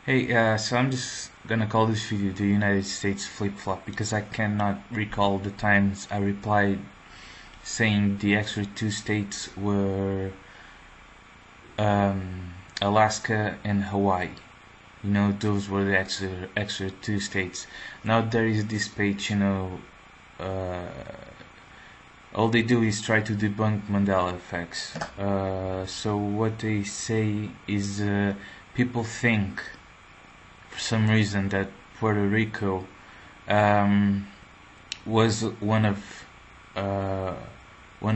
Hey, so I'm just gonna call this video the United States flip-flop because I cannot recall the times I replied saying the extra two states were Alaska and Hawaii. You know, those were the extra two states. Now there is this page, uh, all they do is try to debunk Mandela effects. So what they say is people think for some reason that Puerto Rico um, was uh, one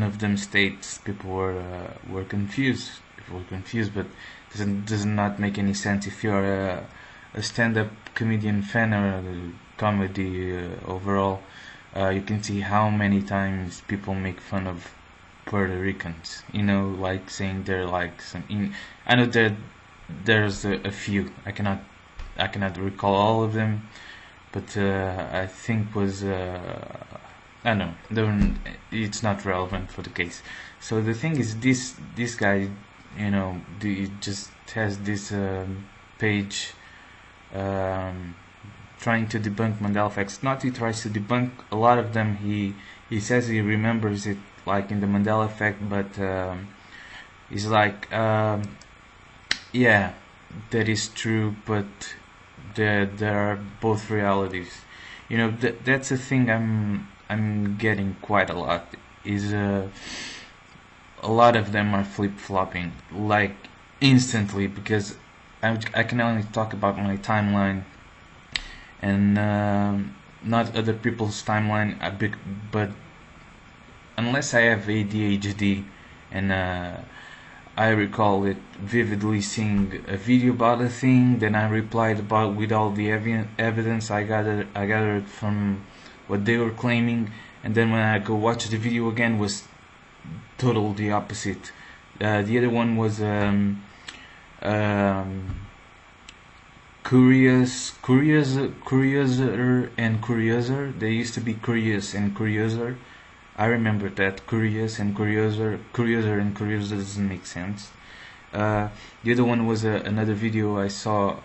of them states. People were confused. People were confused, but does not make any sense if you're a stand-up comedian fan or a comedy overall. You can see how many times people make fun of Puerto Ricans. You know, like saying they're like some. I know there's a few. I cannot recall all of them, but I think was I don't know. It's not relevant for the case. So the thing is, this guy, he just has this page trying to debunk Mandela effects. Not he tries to debunk a lot of them. He says he remembers it like in the Mandela effect, but he's like, yeah, that is true, but there are both realities. That's a thing I'm getting quite a lot. Is a lot of them are flip flopping like instantly because I can only talk about my timeline and not other people's timeline. But unless I have ADHD and I recall it vividly seeing a video about a thing, then I replied about with all the evidence I gathered from what they were claiming, and then when I go watch the video again was total the opposite. The other one was Curiouser and Curiouser. They used to be Curious and Curiouser. I remember that Curious and Curiouser and Curiouser doesn't make sense. The other one was another video I saw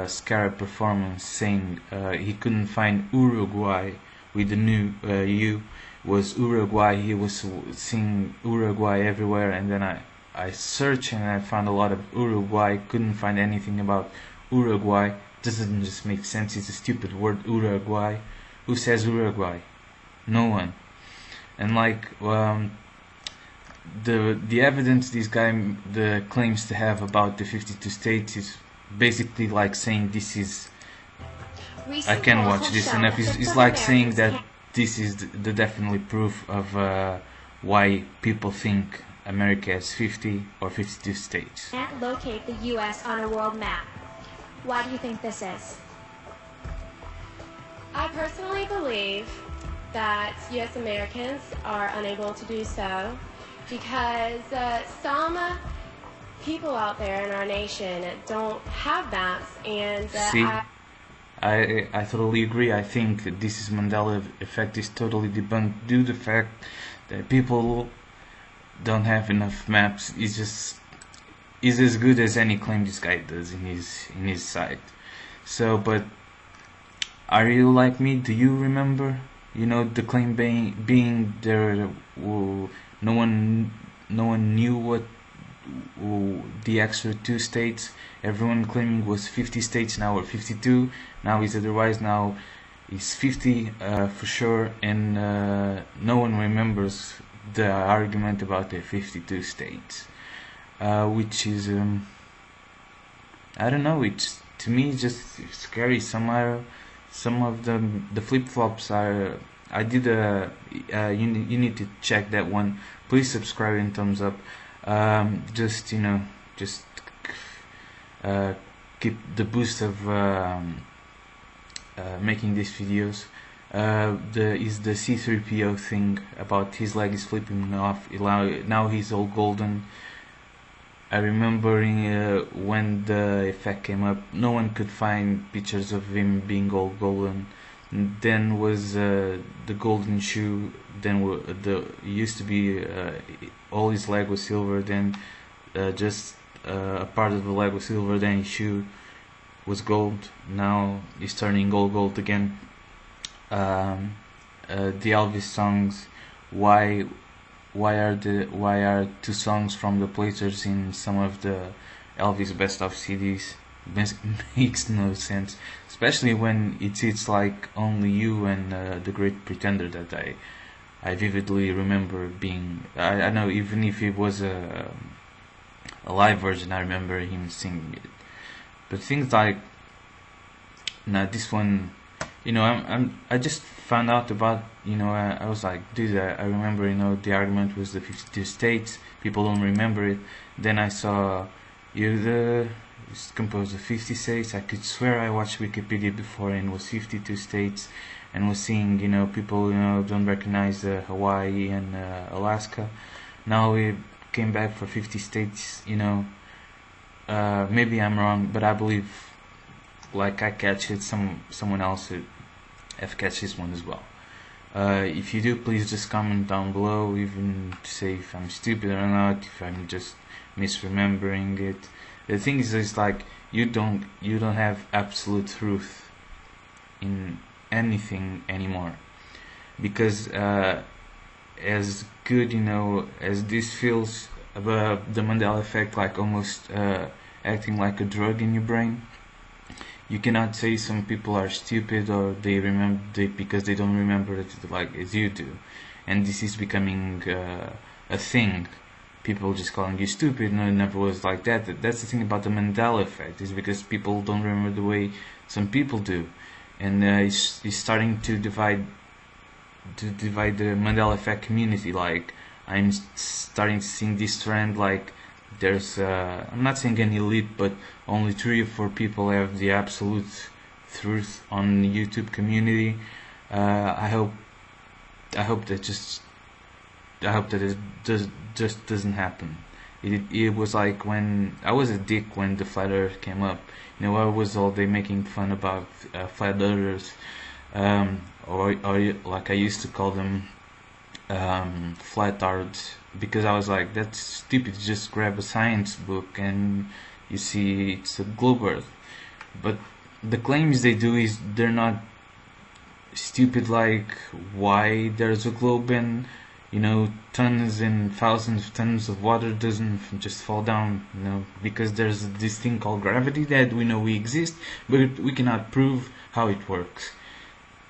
Scarab performance saying he couldn't find Uruguay with the new U was Uruguay. He was seeing Uruguay everywhere, and then I searched and I found a lot of Uruguay. Couldn't find anything about Uruguay. Doesn't just make sense. It's a stupid word, Uruguay. Who says Uruguay? No one. And like the evidence this guy claims to have about the 52 states is basically like saying this is I can watch this enough. It's like saying that this is the definitely proof of why people think America has 50 or 52 states. Can't locate the U.S. on a world map. Why do you think this is? I personally believe that U.S. Americans are unable to do so because some people out there in our nation don't have maps, and See, I totally agree. I think this is Mandela effect is totally debunked due to the fact that people don't have enough maps. Is as good as any claim this guy does in his site. So, but are you like me? Do you remember? The claim being there. No one knew what the extra two states. Everyone claiming was 50 states now or 52. Now is otherwise. Now is 50 for sure, and no one remembers the argument about the 52 states, which is I don't know. It's to me just scary. Some of the flip flops are. I did you need to check that one. Please subscribe and thumbs up. Just keep the boost of making these videos. The C3PO thing about his leg is flipping off. Now he's all golden. I remember when the effect came up, no one could find pictures of him being all golden. Then was the golden shoe. Then used to be all his leg was silver. Then just a part of the leg was silver. Then his shoe was gold. Now it's turning gold again. The Elvis songs. Why why are two songs from the Platters in some of the Elvis best of CDs? Makes no sense, especially when it's like Only You and The Great Pretender that I vividly remember being. I know, even if it was a live version, I remember him singing it. But things like, now this one, I just found out about, I was like, dude, I remember, the argument was the 52 states. People don't remember it. Then I saw it's composed of 50 states. I could swear I watched Wikipedia before and it was 52 states, and was seeing, people, don't recognize Hawaii and Alaska. Now we came back for 50 states, maybe I'm wrong, but I believe, like I catch it, someone else have catch this one as well. If you do, please just comment down below, even to say if I'm stupid or not, if I'm just misremembering it. The thing is, it's like you don't have absolute truth in anything anymore, because as good, as this feels, the Mandela effect, like almost acting like a drug in your brain. You cannot say some people are stupid or because they don't remember it like as you do, and this is becoming a thing. People just calling you stupid. No, it never was like that. That's the thing about the Mandela effect, is because people don't remember the way some people do, and it's starting to divide the Mandela effect community. Like, I'm starting to see this trend, like there's I'm not saying an elite, but only 3 or 4 people have the absolute truth on the YouTube community. I hope that it just doesn't happen. It was like when I was a dick when the flat earth came up. I was all day making fun about flat earthers, or like I used to call them, flat-earth, because I was like, that's stupid. Just grab a science book and you see it's a globe earth. But the claims they do is they're not stupid, like why there's a globe and tons and thousands of tons of water doesn't just fall down, because there's this thing called gravity that we know we exist, but we cannot prove how it works.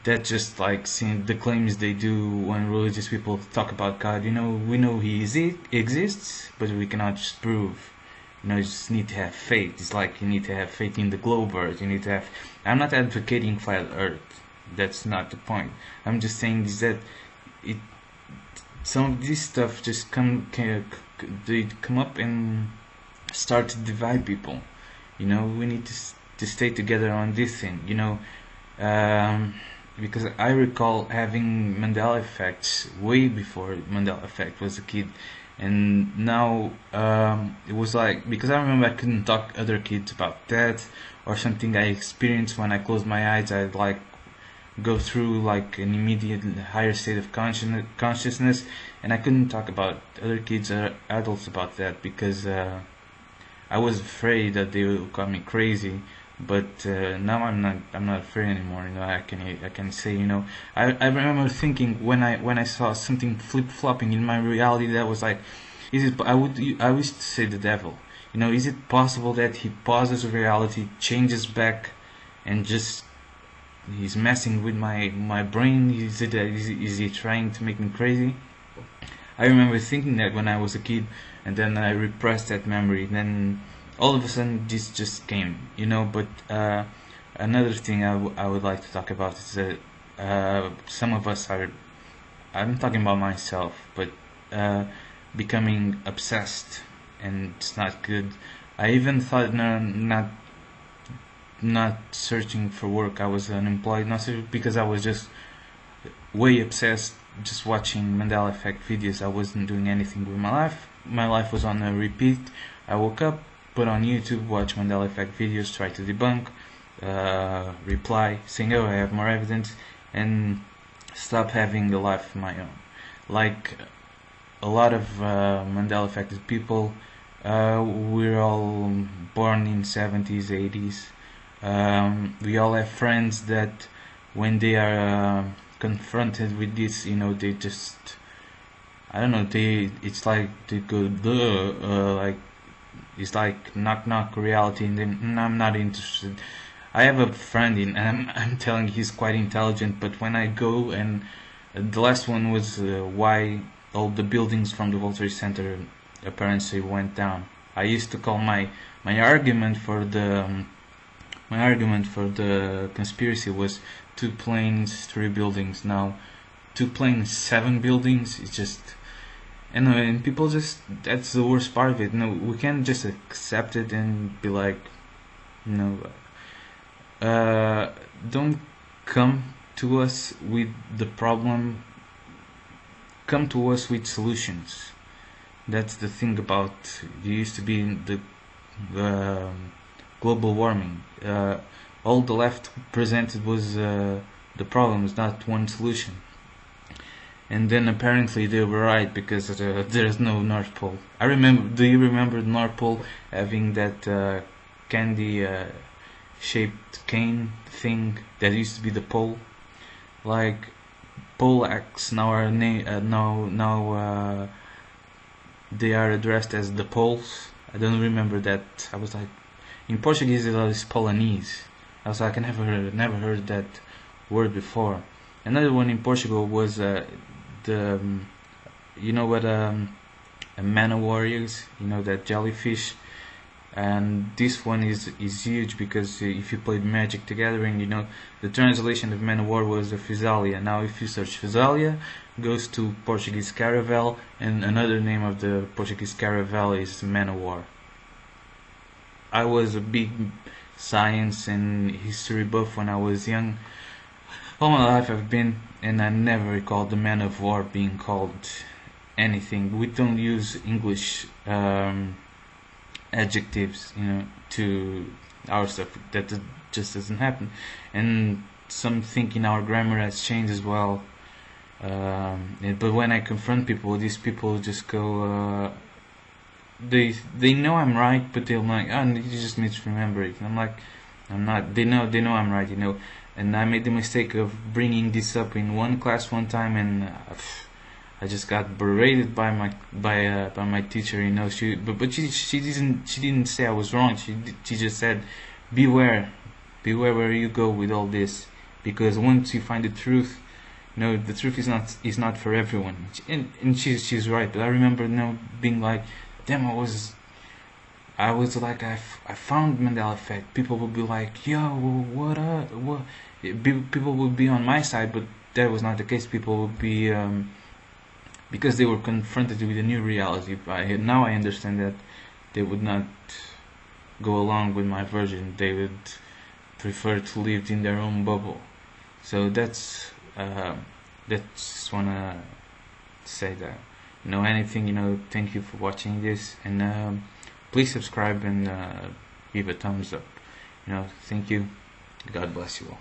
That's just like seeing the claims they do when religious people talk about God. We know He exists, but we cannot just prove. You just need to have faith. It's like you need to have faith in the globe earth. You need to have. I'm not advocating flat earth. That's not the point. I'm just saying is that some of this stuff just come up and start to divide people. We need to stay together on this thing. Because I recall having Mandela effects way before Mandela effect was a kid, and now it was like, because I remember I couldn't talk to other kids about that, or something I experienced when I closed my eyes. I'd like go through like an immediate higher state of consciousness, and I couldn't talk about other kids or adults about that because I was afraid that they would call me crazy. But now I'm not afraid anymore. I can say, I remember thinking when I saw something flip flopping in my reality, that was like, I used to say the devil. Is it possible that he pauses reality, changes back, and just he's messing with my brain? Is he trying to make me crazy? I remember thinking that when I was a kid, and then I repressed that memory. Then all of a sudden this just came, but another thing I would like to talk about is that some of us are, I'm talking about myself, but becoming obsessed, and it's not good. I even thought not searching for work. I was unemployed, not because I was just way obsessed, just watching Mandela effect videos. I wasn't doing anything with my life. My life was on a repeat. I woke up, put on YouTube, watch Mandela effect videos, try to debunk, reply, saying, oh, I have more evidence, and stop having a life of my own. Like a lot of Mandela affected people, we're all born in 70s, 80s. We all have friends that when they are confronted with this, they just, I don't know, it's like they go, like, it's like knock knock reality, and then I'm not interested. I have a friend and I'm telling he's quite intelligent, but when I go and the last one was why all the buildings from the World Trade Center apparently went down. I used to call my argument for the conspiracy was 2 planes, 3 buildings. Now 2 planes, 7 buildings. It's just, and people just, that's the worst part of it. No, we can't just accept it and be like, don't come to us with the problem, come to us with solutions. That's the thing about, it used to be the global warming. All the left presented was the problems, not one solution. And then apparently they were right, because there's no North Pole. Do you remember the North Pole having that candy shaped cane thing that used to be the pole? Like, pole acts now are they are addressed as the poles. I don't remember that. I was like, in Portuguese it is Polonese. I was like, I never heard that word before. Another one in Portugal was you know what a man of warriors, that jellyfish. And this one is huge, because if you played Magic together, and the translation of Man of War was a Physalia. Now if you search Physalia, goes to Portuguese Caravel, and another name of the Portuguese Caravel is Man of War. I was a big science and history buff when I was young. All my life I've been, and I never recall the Man of War being called anything. We don't use English adjectives, to our stuff. That just doesn't happen. And some think in our grammar has changed as well. But when I confront people, these people just go, they know I'm right, but they're like, oh, you just misremember it. And I'm like, I'm not. They know I'm right, And I made the mistake of bringing this up in one class one time, and I just got berated by my teacher. She didn't say I was wrong. She just said, beware where you go with all this, because once you find the truth, the truth is not for everyone. And she's right. But I remember being like, damn, I was like, I found Mandela effect. People would be like, yo, what up? What? People would be on my side, but that was not the case. People would be, because they were confronted with a new reality. Now I understand that they would not go along with my version. They would prefer to live in their own bubble. So that's just wanna say that. Anything, thank you for watching this, and please subscribe and give a thumbs up. Thank you. God bless you all.